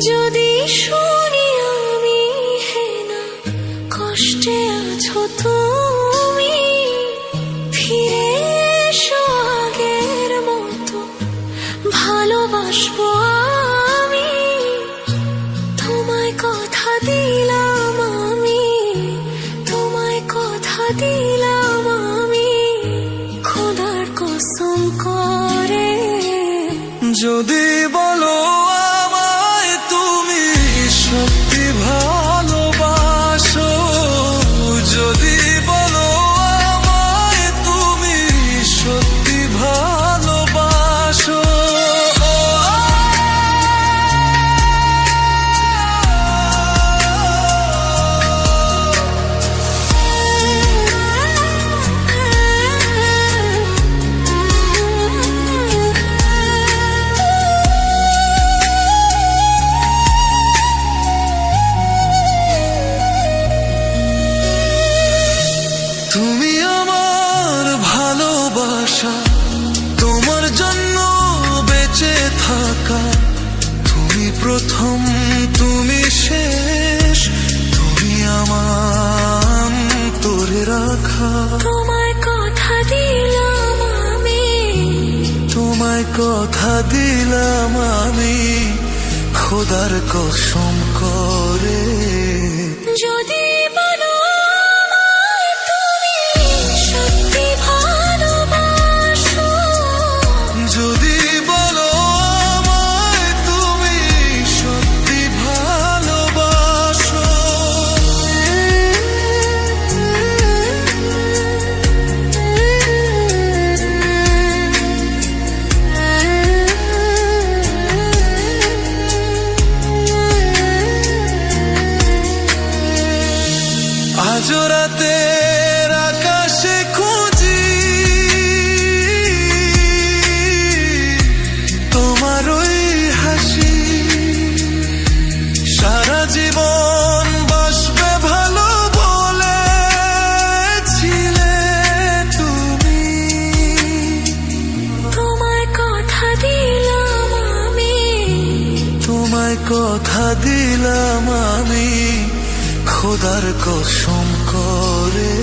যদি শুনি আমি হেনা কষ্টে আছো তুমি, ফিরে এসো আগের মতো ভালোবাসবো আমি। তোমায় কথা দিলাম আমি, তোমায় কথা দিলাম আমি, খোদার কসম করে। যদি বলো আমায় তুমি সত্যি ভালোবাসো, যদি বলো আমায় তুমি সত্যি ভালোবাসো, তুমি আমার ভালোবাসা, তোমার জন্য বেঁচে থাকা, তুমি প্রথম তুমি শেষ, তুমি আমার তোরে রাখা। তোমায় কথা দিলাম আমি, তোমায় কথা দিলাম আমি, খোদার কসম করে। যদি বলো আমায় তুমি সত্যি ভালোবাসো, যদি বলো আমায় তুমি সত্যি ভালোবাসো, আজ রাতের আকাশে খুঁজি তোমার ওই হাসি, সারা জীবন বাসবে ভালো বলেছিলে তুমি। তোমায় কথা দিলাম আমি, তোমায় কথা দিলাম আমি, খোদার কসম করে।